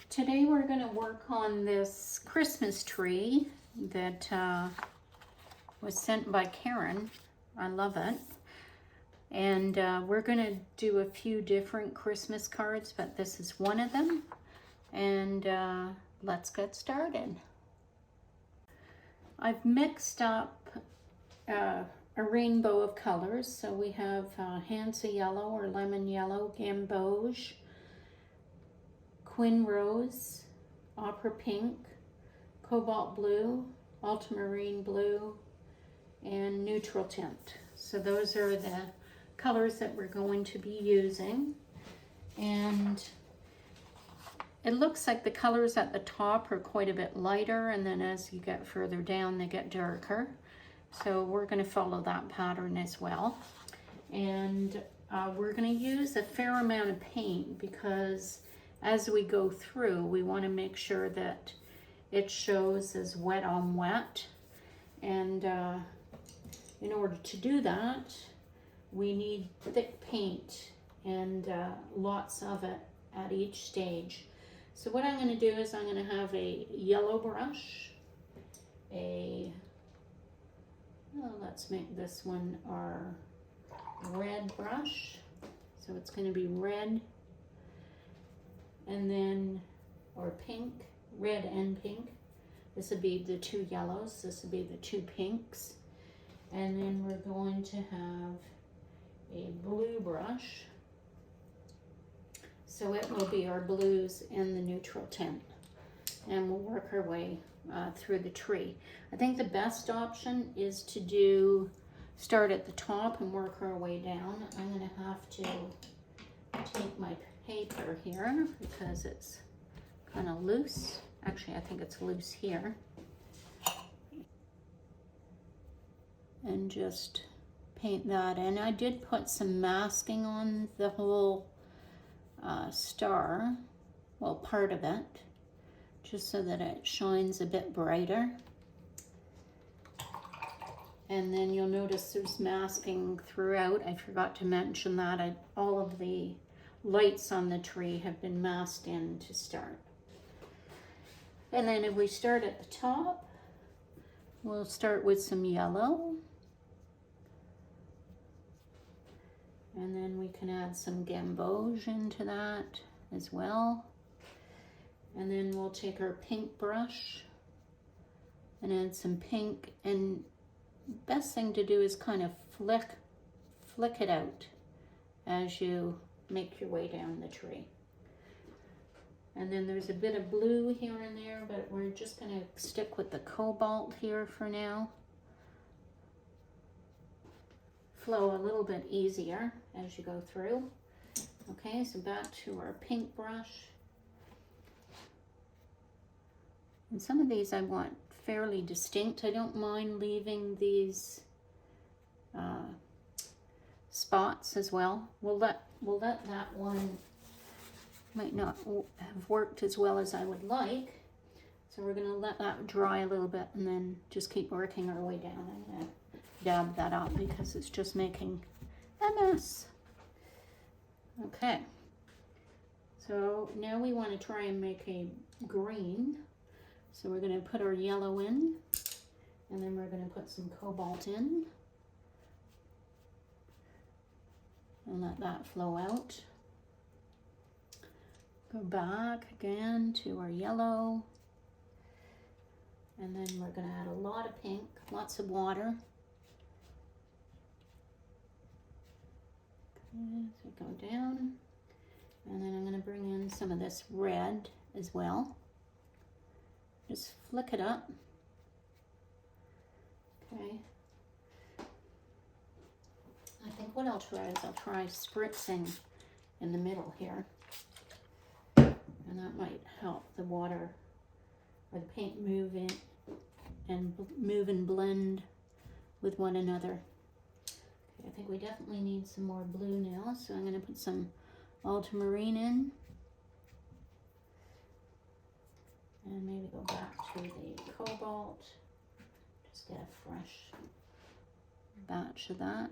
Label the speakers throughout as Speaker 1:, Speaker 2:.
Speaker 1: Today we're going to work on this Christmas tree that was sent by Karen. I love it. And we're going to do a few different Christmas cards, but this is one of them. And let's get started. I've mixed up a rainbow of colors. So we have Hansa yellow or lemon yellow, gamboge, Quin Rose, Opera Pink, Cobalt Blue, Ultramarine Blue, and Neutral Tint. So those are the colors that we're going to be using. And it looks like the colors at the top are quite a bit lighter, and then as you get further down they get darker. So we're going to follow that pattern as well. And we're going to use a fair amount of paint because as we go through, we want to make sure that it shows as wet on wet. And in order to do that, we need thick paint and lots of it at each stage. So what I'm going to do is I'm going to have a yellow brush, let's make this one our red brush. So it's going to be red. And then, or pink, red and pink. This would be the two yellows, this would be the two pinks. And then we're going to have a blue brush. So it will be our blues and the neutral tint. And we'll work our way through the tree. I think the best option is to start at the top and work our way down. I'm gonna have to take my paper here because it's kind of loose. Actually, I think it's loose here. And just paint that in. I did put some masking on the whole star, well, part of it, just so that it shines a bit brighter. And then you'll notice there's masking throughout. I forgot to mention that. All of the lights on the tree have been masked in to start. And then if we start at the top, we'll start with some yellow. And then we can add some gamboge into that as well. And then we'll take our pink brush and add some pink. And best thing to do is kind of flick it out as you make your way down the tree. And then there's a bit of blue here and there, but we're just going to stick with the cobalt here for now. Flow a little bit easier as you go through. Okay, so back to our pink brush. And some of these I want fairly distinct. I don't mind leaving these spots as well. We'll let that one, might not have worked as well as I would like. So we're gonna let that dry a little bit and then just keep working our way down. I'm gonna dab that up because it's just making a mess. Okay, so now we want to try and make a green. So we're gonna put our yellow in, and then we're gonna put some cobalt in. And let that flow out. Go back again to our yellow. And then we're going to add a lot of pink, lots of water. Okay, so go down. And then I'm going to bring in some of this red as well. Just flick it up. Okay. I think what I'll try is I'll try spritzing in the middle here. And that might help the water or the paint move in and blend with one another. Okay, I think we definitely need some more blue now, so I'm going to put some ultramarine in. And maybe go back to the cobalt. Just get a fresh batch of that.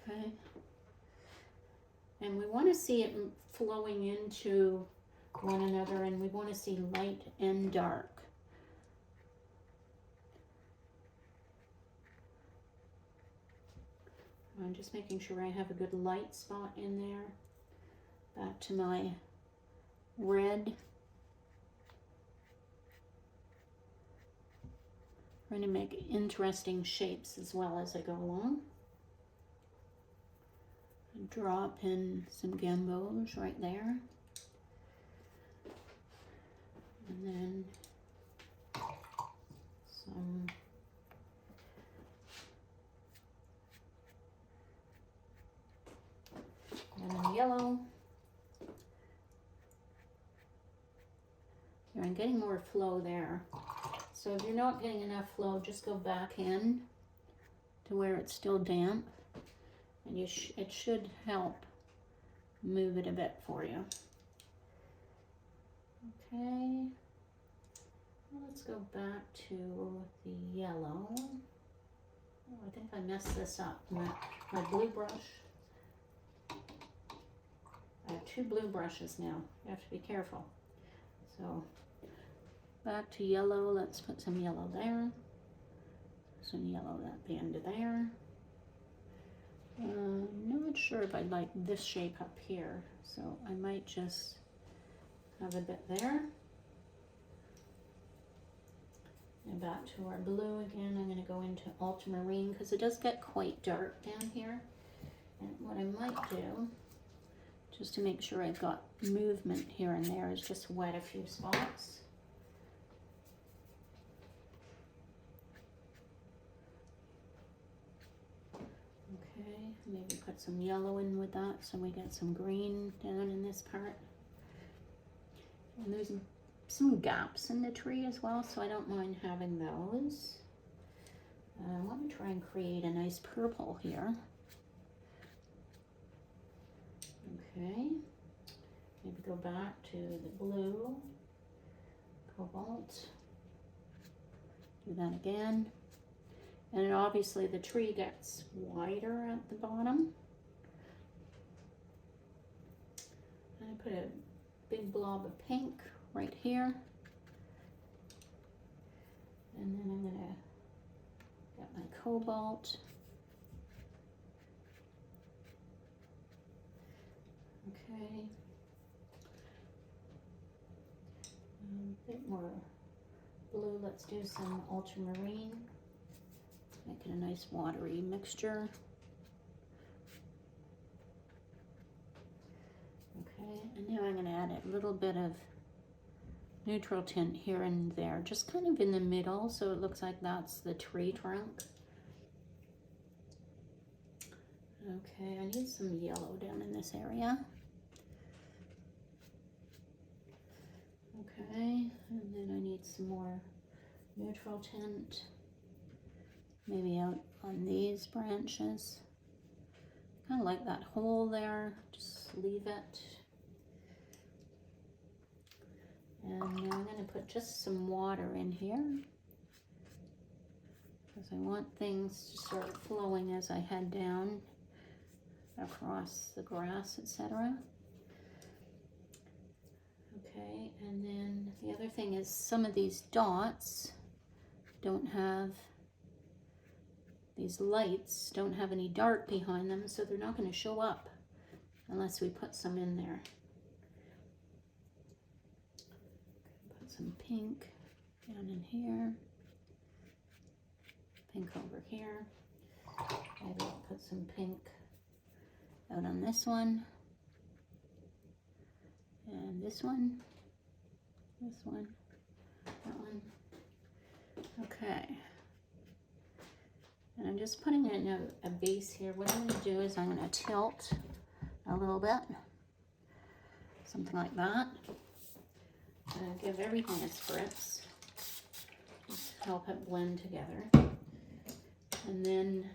Speaker 1: Okay. And we want to see it flowing into one another, and we want to see light and dark. I'm just making sure I have a good light spot in there. Back to my red. I'm going to make interesting shapes as well as I go along. Drop in some gambos right there. And then some lemon yellow. Here, I'm getting more flow there. So if you're not getting enough flow, just go back in to where it's still damp, and it should help move it a bit for you. Okay, well, let's go back to the yellow. Oh, I think I messed this up. My blue brush. I have two blue brushes now. You have to be careful. So back to yellow. Let's put some yellow there. Some yellow at the end of there. Not sure if I like this shape up here, so I might just have a bit there. And back to our blue again. I'm going to go into ultramarine because it does get quite dark down here. And what I might do, just to make sure I've got movement here and there, is just wet a few spots. Okay, maybe put some yellow in with that so we get some green down in this part. And there's some gaps in the tree as well, so I don't mind having those. I want to try and create a nice purple here. Okay, maybe go back to the blue, cobalt, do that again. And obviously the tree gets wider at the bottom. And I put a big blob of pink right here. And then I'm gonna get my cobalt. Okay. A bit more blue. Let's do some ultramarine. Make it a nice watery mixture. Okay, and now I'm going to add a little bit of neutral tint here and there, just kind of in the middle, so it looks like that's the tree trunk. Okay, I need some yellow down in this area. Okay, and then I need some more neutral tint, maybe out on these branches. Kind of like that hole there, just leave it. And now I'm going to put just some water in here, because I want things to start flowing as I head down across the grass, etc. Okay, and then the other thing is some of these dots don't have, these lights don't have any dark behind them, so they're not going to show up unless we put some in there. Put some pink down in here, pink over here. Maybe I'll put some pink out on this one, and this one, that one. Okay. And I'm just putting in a base here. What I'm going to do is I'm going to tilt a little bit, something like that. And give everything a spritz, just help it blend together. And then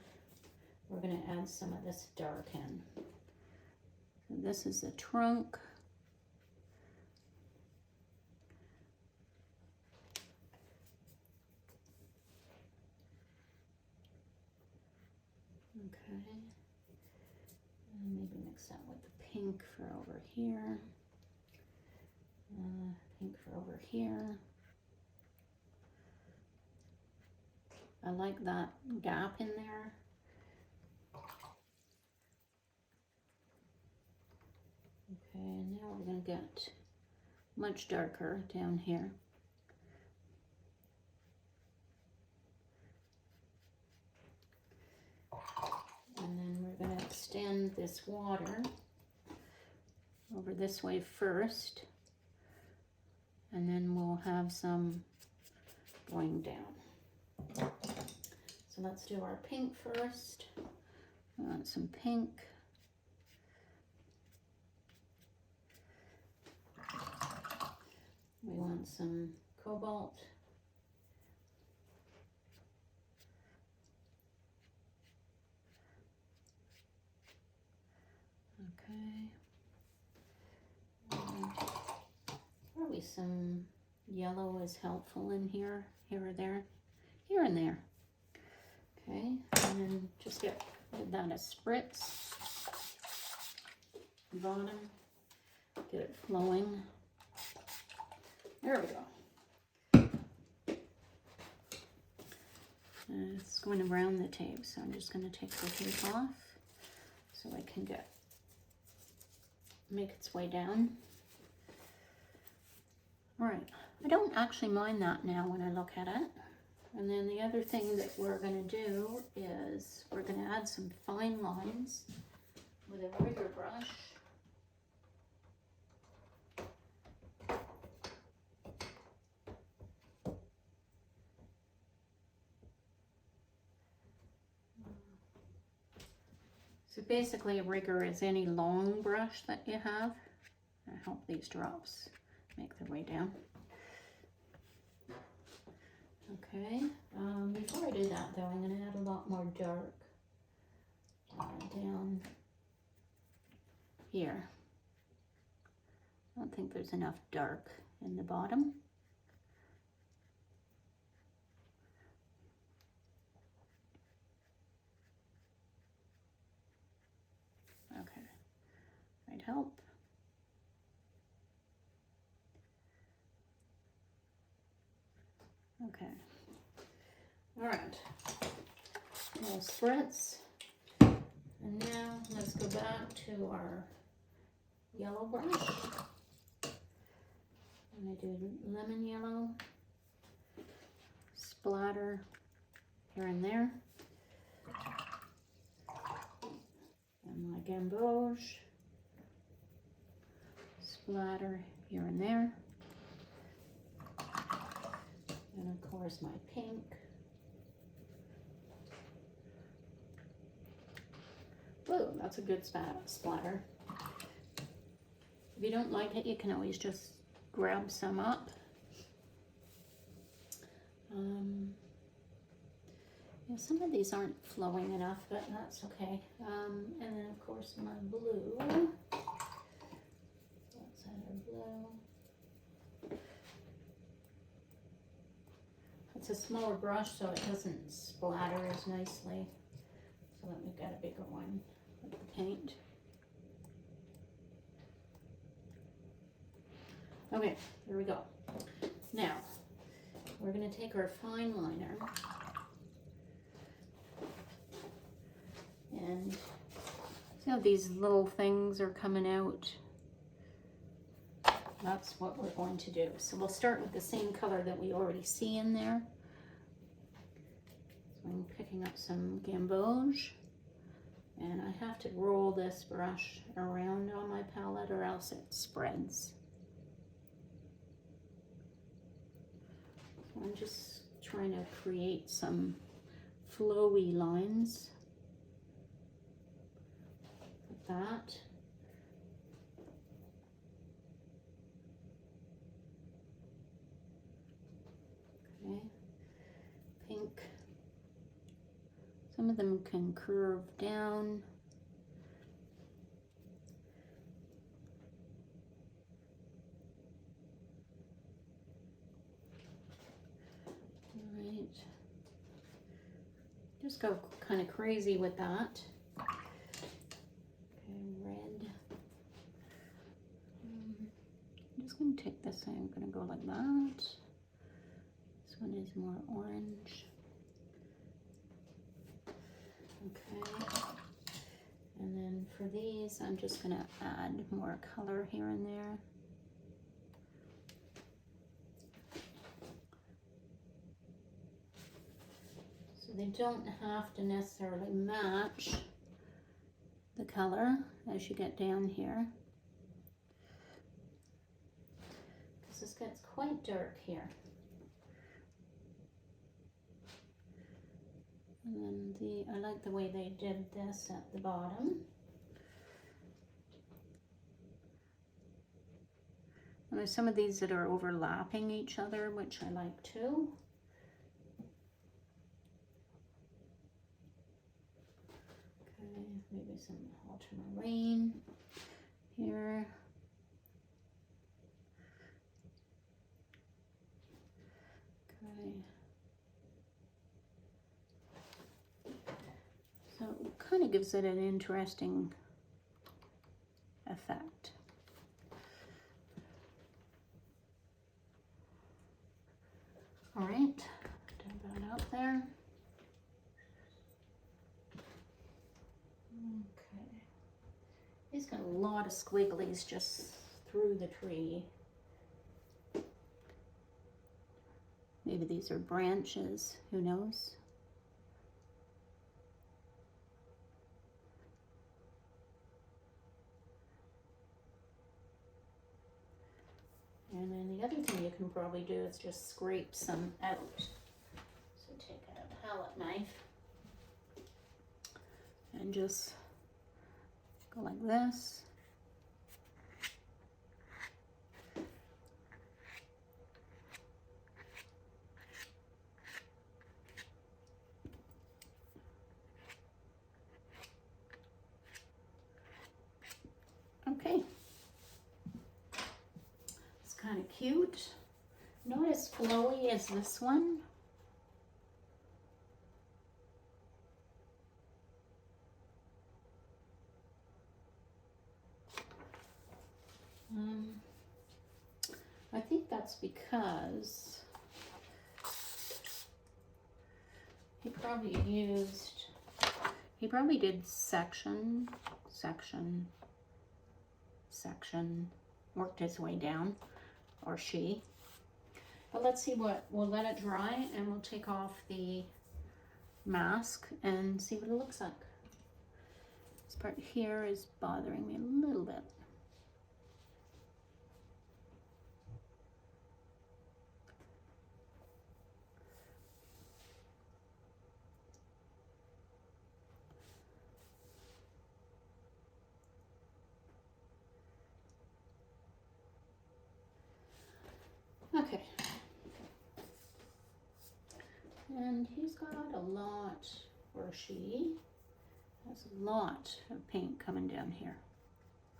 Speaker 1: we're going to add some of this dark in. So this is the trunk. Okay. Maybe mix that with the pink for over here. Pink for over here. I like that gap in there. Okay, and now we're going to get much darker down here. And then we're going to extend this water over this way first, and then we'll have some going down. So let's do our pink first. We want some pink. We want some cobalt. Okay. Probably some yellow is helpful in here or there, here and there. Okay, and then just give that a spritz. Bottom, get it flowing. There we go. It's going around the tape, so I'm just going to take the tape off so I can make its way down. All right, I don't actually mind that now when I look at it. And then the other thing that we're going to do is we're going to add some fine lines with a rigger brush. So basically a rigger is any long brush that you have. I hope these drops make their way down. Okay, before I do that though, I'm going to add a lot more dark down here. I don't think there's enough dark in the bottom. Okay, might help. Okay, all right, a little spritz. And now let's go back to our yellow brush. I'm going to do lemon yellow, splatter here and there. And my gamboge, splatter here and there. And of course my pink. Ooh, that's a good splatter. If you don't like it, you can always just grab some up. Yeah, some of these aren't flowing enough, but that's okay. And then of course my blue. Let's add our blue. It's a smaller brush, so it doesn't splatter as nicely. So let me get a bigger one with the paint. Okay, here we go. Now, we're going to take our fine liner and see how these little things are coming out? That's what we're going to do. So we'll start with the same color that we already see in there. So I'm picking up some gamboge, and I have to roll this brush around on my palette or else it spreads. So I'm just trying to create some flowy lines with that. Okay, pink. Some of them can curve down. All right. Just go kind of crazy with that. Okay, going to take this, I'm going to go like that. This one is more orange. Okay. And then for these, I'm just going to add more color here and there. So they don't have to necessarily match the color as you get down here, because this gets quite dark here. And then I like the way they did this at the bottom. And there's some of these that are overlapping each other, which I like too. Okay, maybe some ultramarine here. Okay. So it kind of gives it an interesting effect. All right, dump that out there. Okay, he's got a lot of squigglies just through the tree. Maybe these are branches, who knows? And then the other thing you can probably do is just scrape some out. So take a palette knife and just go like this. Okay. Kind of cute. Not as flowy as this one. I think that's because he probably did section, worked his way down. Or she. But let's see we'll let it dry and we'll take off the mask and see what it looks like. This part here is bothering me a little bit. Okay. And he's got a lot, or she has a lot of paint coming down here.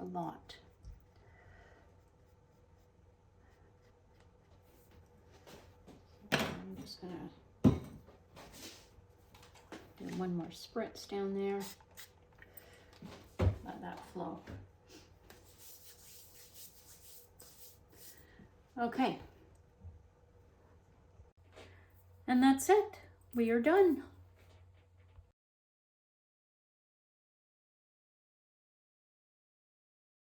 Speaker 1: A lot. So I'm just gonna do one more spritz down there. Let that flow. Okay. And that's it. We are done.